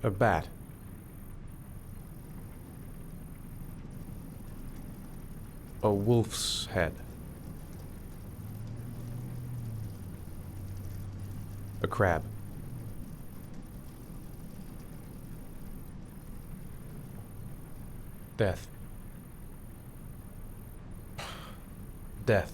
A bat. A wolf's head. A crab. Death. Death.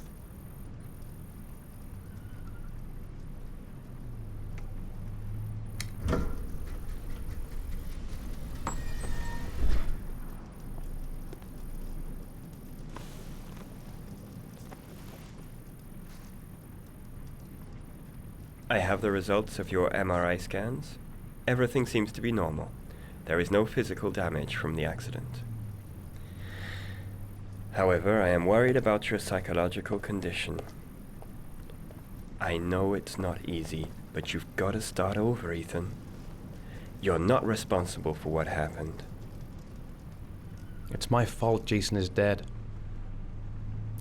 I have the results of your MRI scans. Everything seems to be normal. There is no physical damage from the accident. However, I am worried about your psychological condition. I know it's not easy, but you've got to start over, Ethan. You're not responsible for what happened. It's my fault Jason is dead.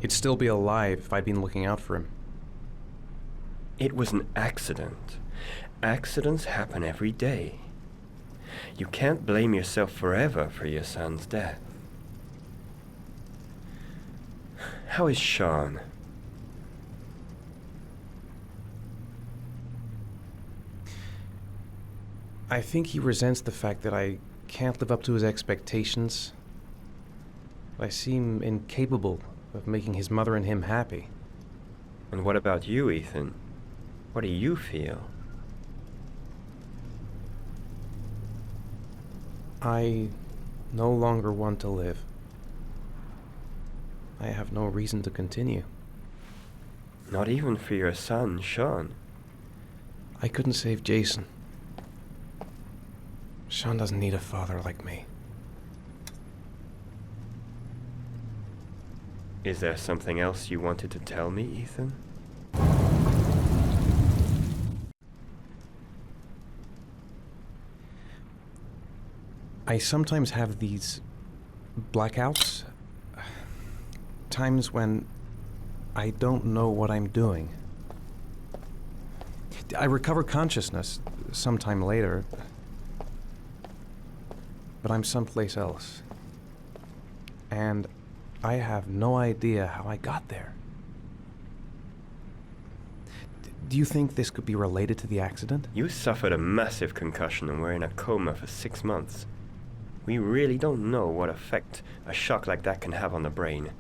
He'd still be alive if I'd been looking out for him. It was an accident. Accidents happen every day. You can't blame yourself forever for your son's death. How is Sean? I think he resents the fact that I can't live up to his expectations. I seem incapable of making his mother and him happy. And what about you, Ethan? What do you feel? I no longer want to live. I have no reason to continue. Not even for your son, Sean. I couldn't save Jason. Sean doesn't need a father like me. Is there something else you wanted to tell me, Ethan? I sometimes have these blackouts. Times when I don't know what I'm doing. I recover consciousness sometime later, but I'm someplace else. And I have no idea how I got there. Do you think this could be related to the accident? You suffered a massive concussion and were in a coma for 6 months. We really don't know what effect a shock like that can have on the brain.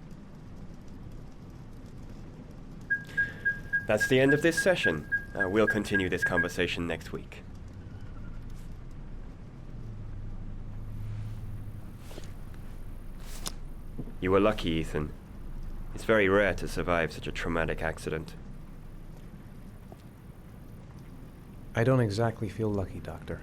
That's the end of this session. We'll continue this conversation next week. You were lucky, Ethan. It's very rare to survive such a traumatic accident. I don't exactly feel lucky, Doctor.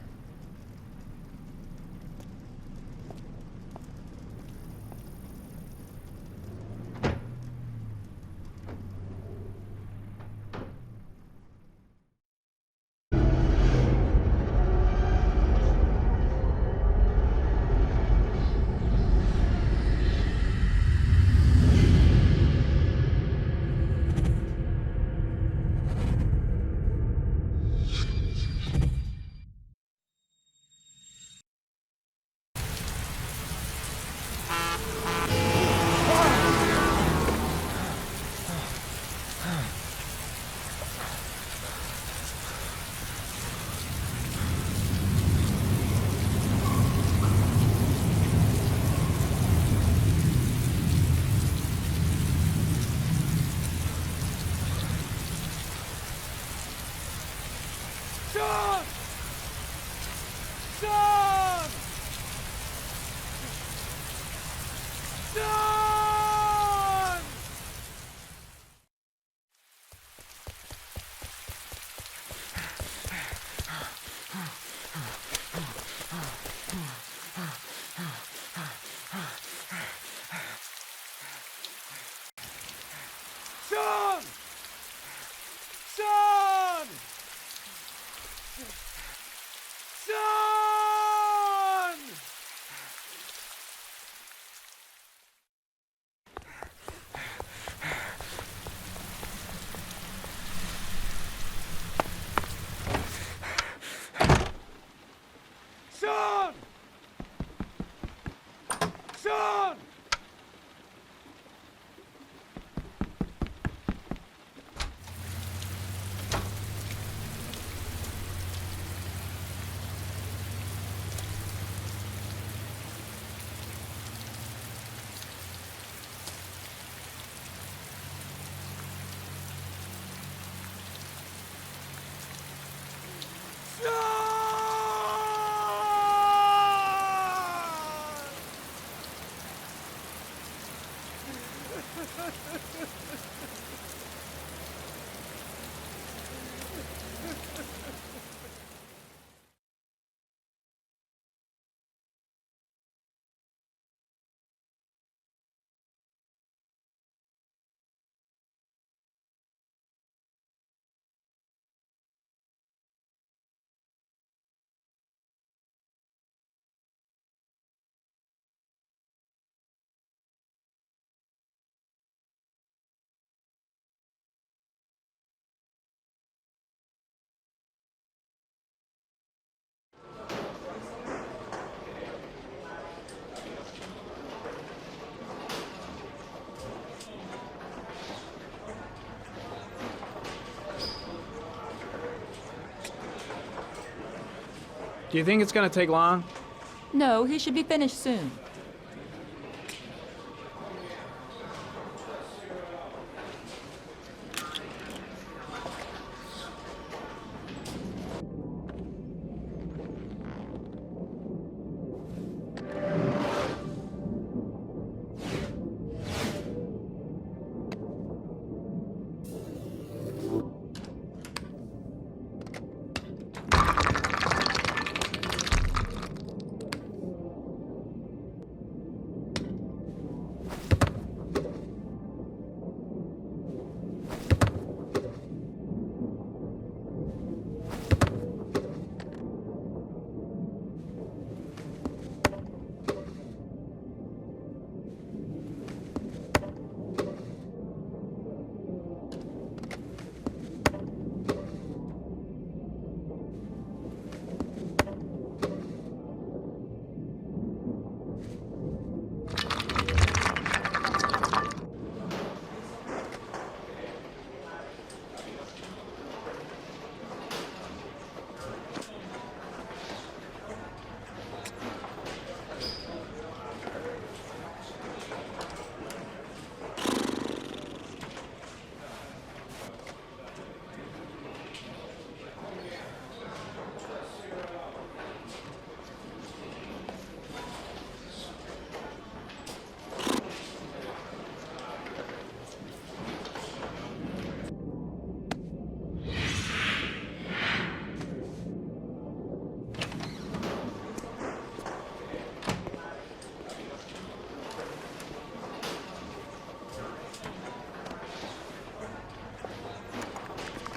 Sean! Sean! Sean! Sean! Sean! Sean! Sean! Do you think it's gonna take long? No, he should be finished soon.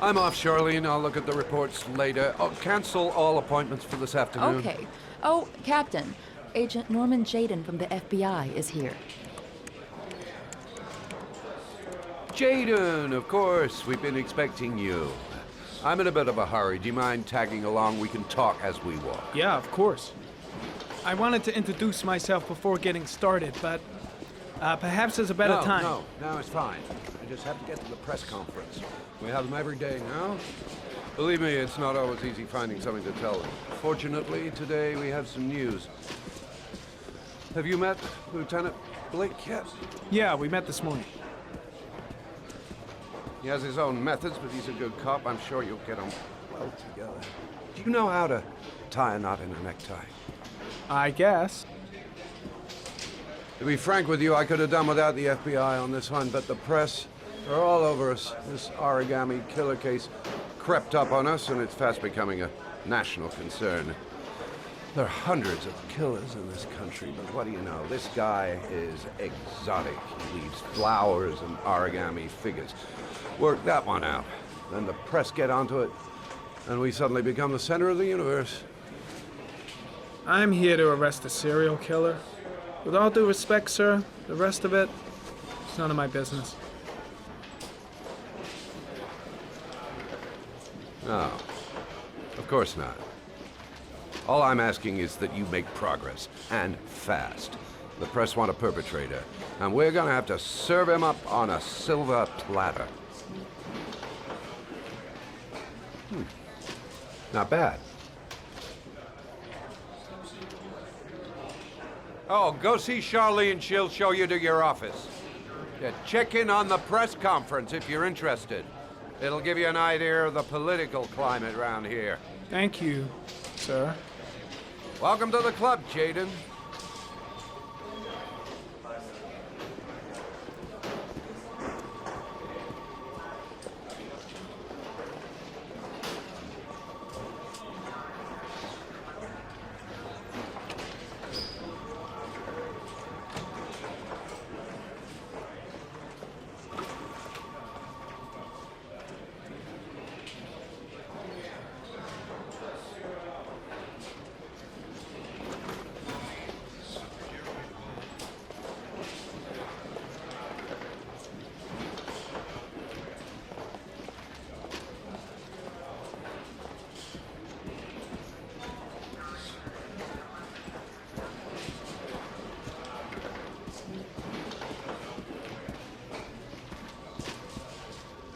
I'm off, Charlene. I'll look at the reports later. Oh, cancel all appointments for this afternoon. Okay. Oh, Captain. Agent Norman Jaden from the FBI is here. Jaden, of course. We've been expecting you. I'm in a bit of a hurry. Do you mind tagging along? We can talk as we walk. Yeah, of course. I wanted to introduce myself before getting started, but perhaps there's a better time. No, it's fine. I just have to get to the press conference. We have them every day now. Believe me, it's not always easy finding something to tell them. Fortunately, today we have some news. Have you met Lieutenant Blake yet? Yeah, we met this morning. He has his own methods, but he's a good cop. I'm sure you'll get on well together. Do you know how to tie a knot in a necktie? I guess. To be frank with you, I could have done without the FBI on this one, but the press are all over us. This origami killer case crept up on us, and it's fast becoming a national concern. There are hundreds of killers in this country, but what do you know? This guy is exotic. He leaves flowers and origami figures. Work that one out. Then the press get onto it, and we suddenly become the center of the universe. I'm here to arrest a serial killer. With all due respect, sir, the rest of it, it's none of my business. No, of course not. All I'm asking is that you make progress, and fast. The press want a perpetrator, and we're gonna have to serve him up on a silver platter. Not bad. Oh, go see Charlene. She'll show you to your office. Yeah, check in on the press conference if you're interested. It'll give you an idea of the political climate around here. Thank you, sir. Welcome to the club, Jaden.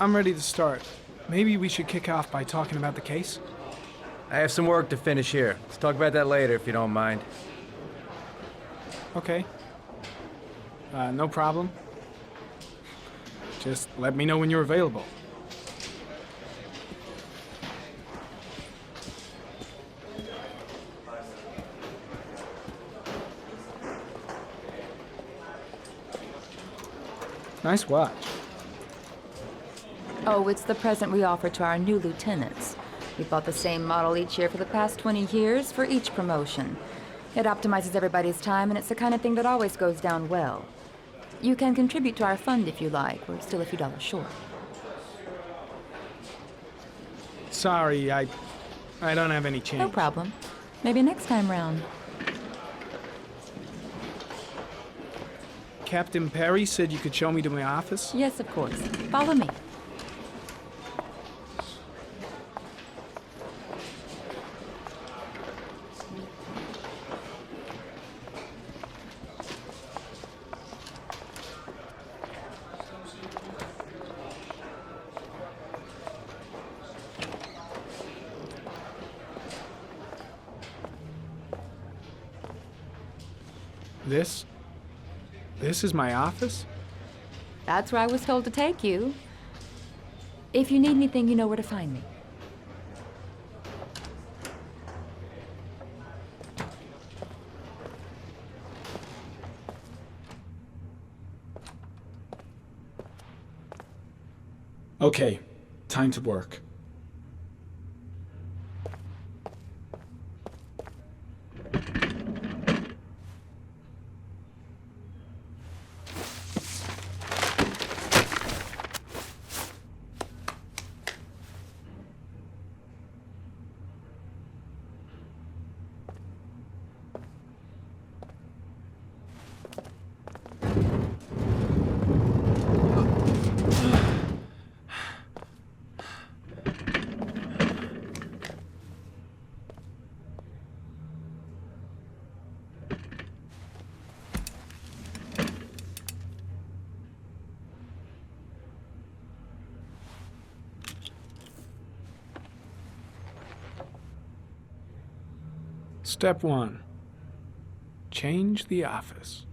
I'm ready to start. Maybe we should kick off by talking about the case? I have some work to finish here. Let's talk about that later if you don't mind. Okay. No problem. Just let me know when you're available. Nice watch. Oh, it's the present we offer to our new lieutenants. We bought the same model each year for the past 20 years for each promotion. It optimizes everybody's time, and it's the kind of thing that always goes down well. You can contribute to our fund if you like. We're still a few dollars short. Sorry, I don't have any change. No problem. Maybe next time round. Captain Perry said you could show me to my office? Yes, of course. Follow me. This is my office? That's where I was told to take you. If you need anything, you know where to find me. Okay, time to work. Step 1. Change the office.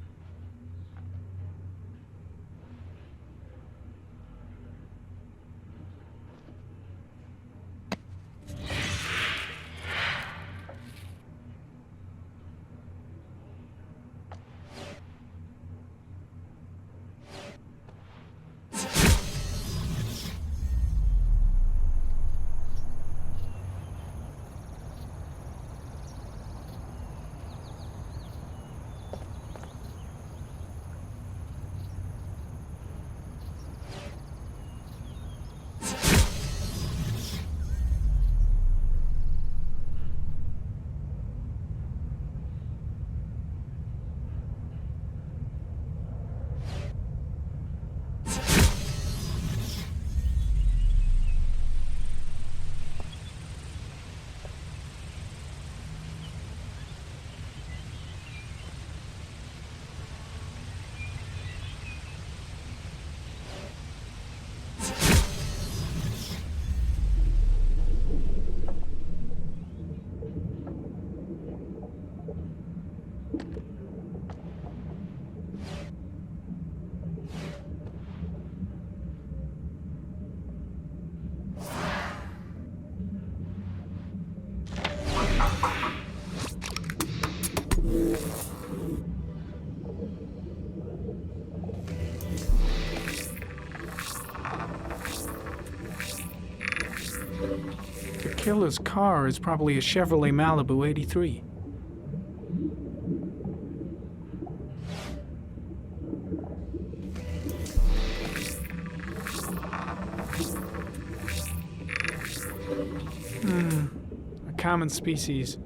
The killer's car is probably a Chevrolet Malibu 83. A common species.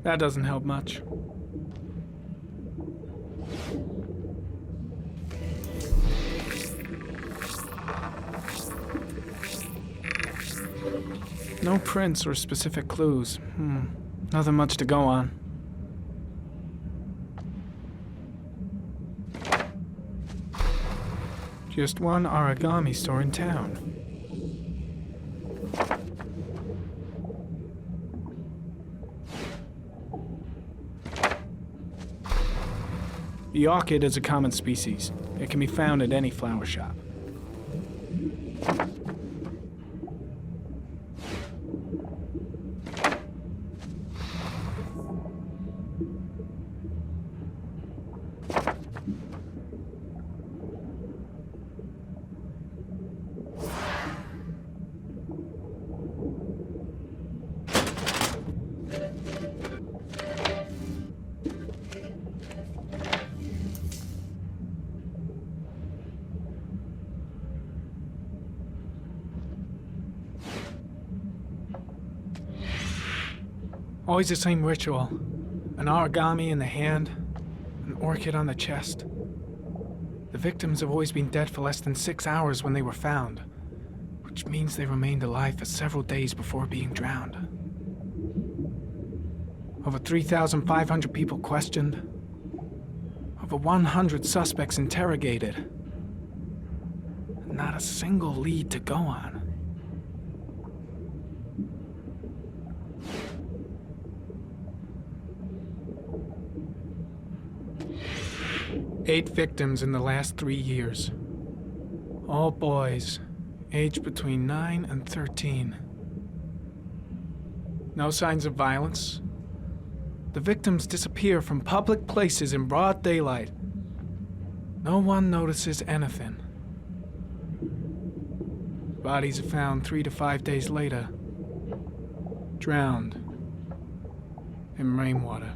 That doesn't help much. No prints or specific clues. Nothing much to go on. Just one origami store in town. The orchid is a common species. It can be found at any flower shop. Always the same ritual. An origami in the hand, an orchid on the chest. The victims have always been dead for less than 6 hours when they were found, which means they remained alive for several days before being drowned. Over 3,500 people questioned. Over 100 suspects interrogated. Not a single lead to go on. 8 victims in the last 3 years. All boys, aged between 9 and 13. No signs of violence. The victims disappear from public places in broad daylight. No one notices anything. Bodies are found 3 to 5 days later, drowned in rainwater.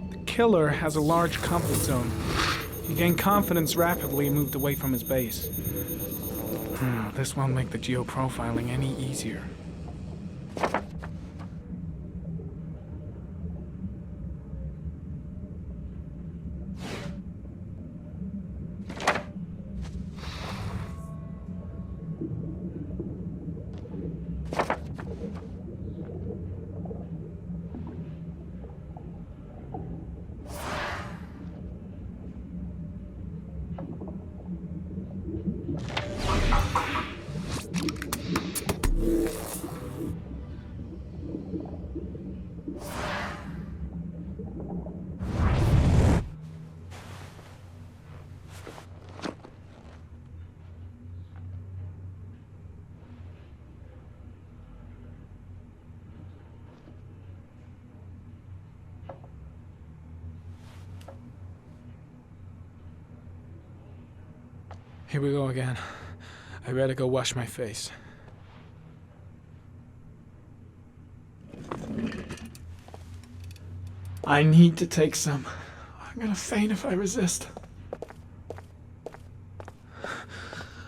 The killer has a large comfort zone. He gained confidence rapidly and moved away from his base. This won't make the geoprofiling any easier. Here we go again. I better go wash my face. I need to take some. I'm gonna faint if I resist.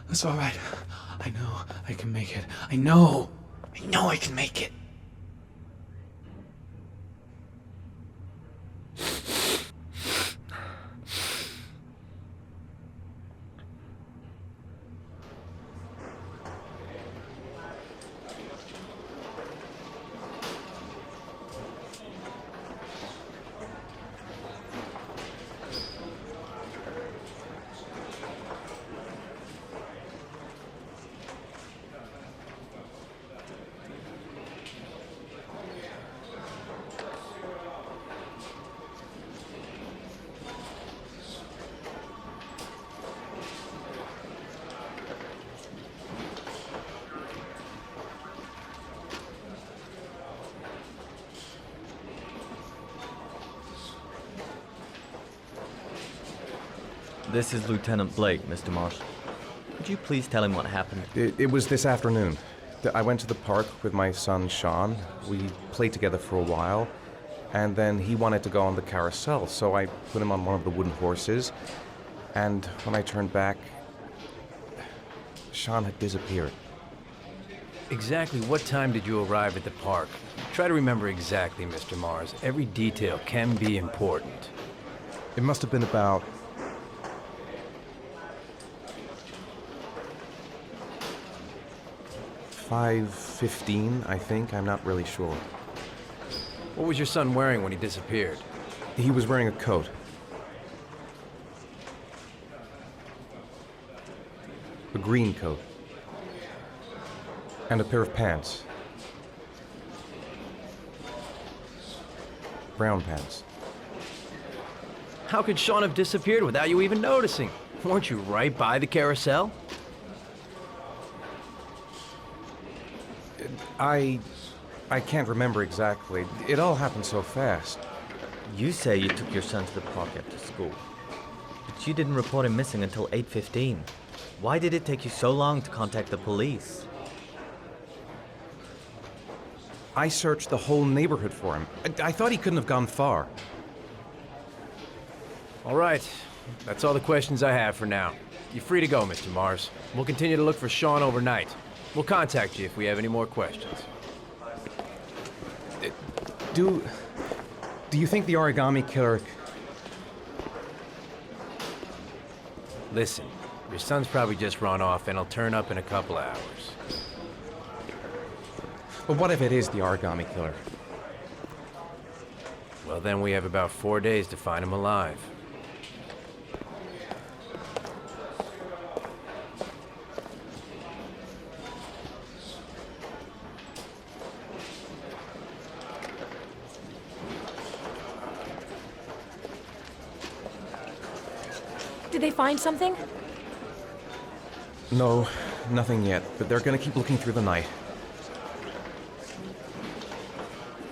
That's all right. I know I can make it. I know I can make it. This is Lieutenant Blake, Mr. Marsh. Could you please tell him what happened? It was this afternoon. I went to the park with my son, Sean. We played together for a while, and then he wanted to go on the carousel, so I put him on one of the wooden horses, and when I turned back, Sean had disappeared. Exactly what time did you arrive at the park? Try to remember exactly, Mr. Mars. Every detail can be important. It must have been about 5:15, I think. I'm not really sure. What was your son wearing when he disappeared? He was wearing a coat. A green coat. And a pair of pants. Brown pants. How could Sean have disappeared without you even noticing? Weren't you right by the carousel? I can't remember exactly. It all happened so fast. You say you took your son to the park after school, but you didn't report him missing until 8:15. Why did it take you so long to contact the police? I searched the whole neighborhood for him. I thought he couldn't have gone far. All right. That's all the questions I have for now. You're free to go, Mr. Mars. We'll continue to look for Sean overnight. We'll contact you if we have any more questions. Do you think the origami killer... Listen, your son's probably just run off and he'll turn up in a couple of hours. But what if it is the origami killer? Well, then we have about 4 days to find him alive. Did they find something? No, nothing yet, but they're gonna keep looking through the night.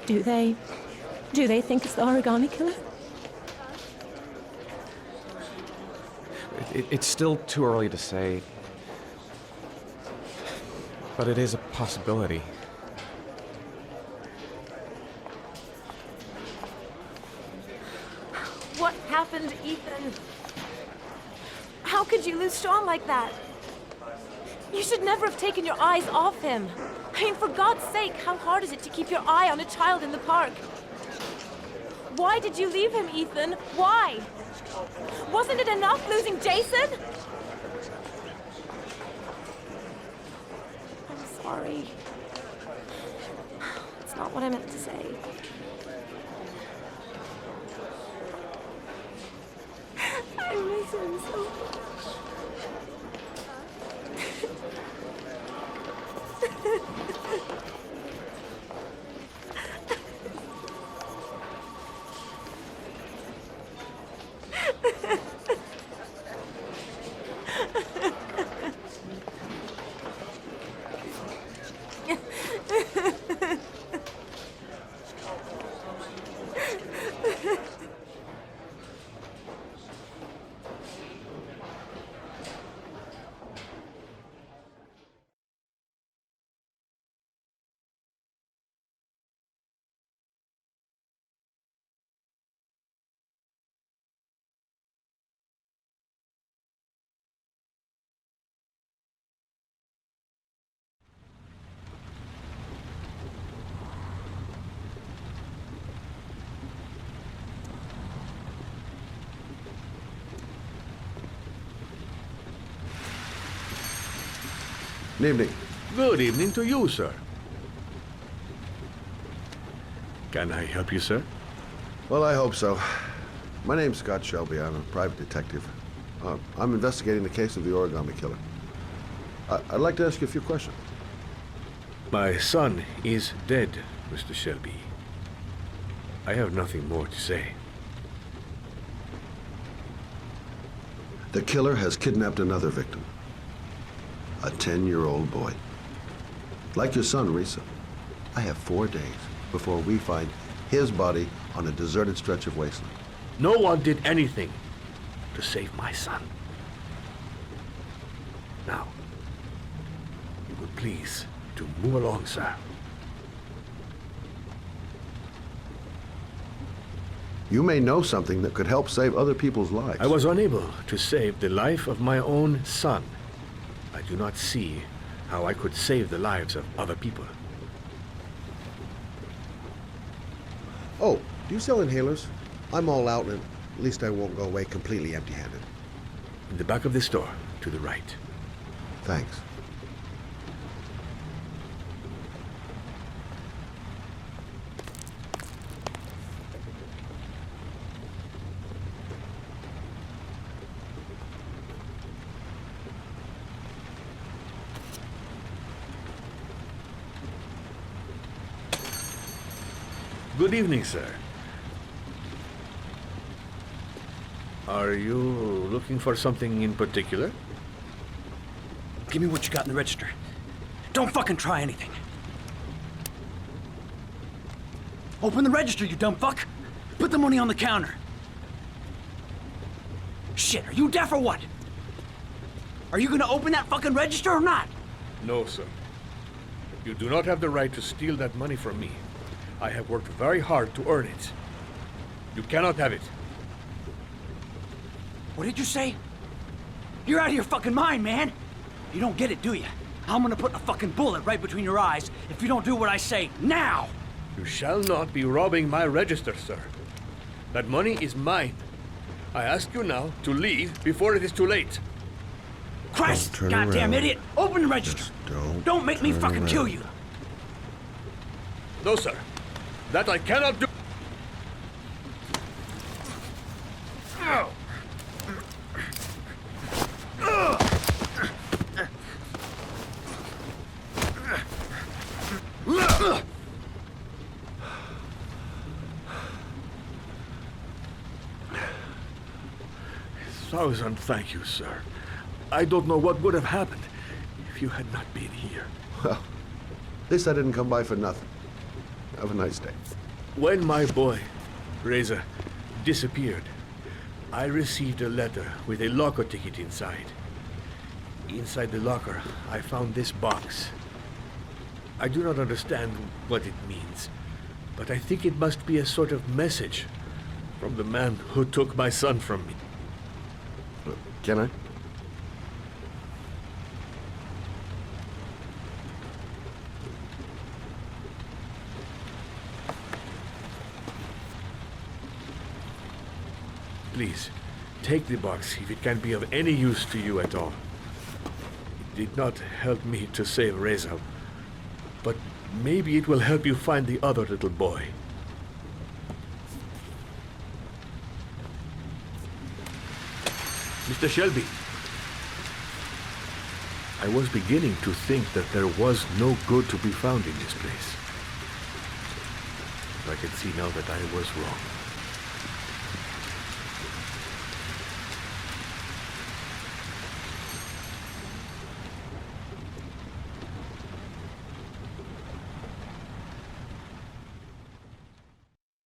Do they think it's the origami killer? It's still too early to say. But it is a possibility. What happened, Ethan? How could you lose Sean like that? You should never have taken your eyes off him. I mean, for God's sake, how hard is it to keep your eye on a child in the park? Why did you leave him, Ethan? Why? Wasn't it enough losing Jason? I'm sorry. It's not what I meant to say. I miss him so much. Good evening. Good evening to you, sir. Can I help you, sir? Well, I hope so. My name's Scott Shelby. I'm a private detective. I'm investigating the case of the origami killer. I'd like to ask you a few questions. My son is dead, Mr. Shelby. I have nothing more to say. The killer has kidnapped another victim. A 10-year-old boy. Like your son, Risa. I have 4 days before we find his body on a deserted stretch of wasteland. No one did anything to save my son. Now, you would please to move along, sir. You may know something that could help save other people's lives. I was unable to save the life of my own son. I do not see how I could save the lives of other people. Oh, do you sell inhalers? I'm all out, and at least I won't go away completely empty-handed. In the back of the store, to the right. Thanks. Good evening, sir. Are you looking for something in particular? Give me what you got in the register. Don't fucking try anything. Open the register, you dumb fuck. Put the money on the counter. Shit, are you deaf or what? Are you gonna open that fucking register or not? No, sir. You do not have the right to steal that money from me. I have worked very hard to earn it. You cannot have it. What did you say? You're out of your fucking mind, man. You don't get it, do you? I'm gonna put a fucking bullet right between your eyes if you don't do what I say now! You shall not be robbing my register, sir. That money is mine. I ask you now to leave before it is too late. Christ, Don't turn goddamn around. idiot! Open the register! Just Don't make me turn fucking around. kill you! No, sir. That I cannot do. Thousand thank you, sir. I don't know what would have happened if you had not been here. Well, at least I didn't come by for nothing. Have a nice day. When my boy, Reza, disappeared, I received a letter with a locker ticket inside. Inside the locker, I found this box. I do not understand what it means, but I think it must be a sort of message from the man who took my son from me. Can I? Please, take the box if it can be of any use to you at all. It did not help me to save Reza, but maybe it will help you find the other little boy. Mr. Shelby, I was beginning to think that there was no good to be found in this place. I can see now that I was wrong.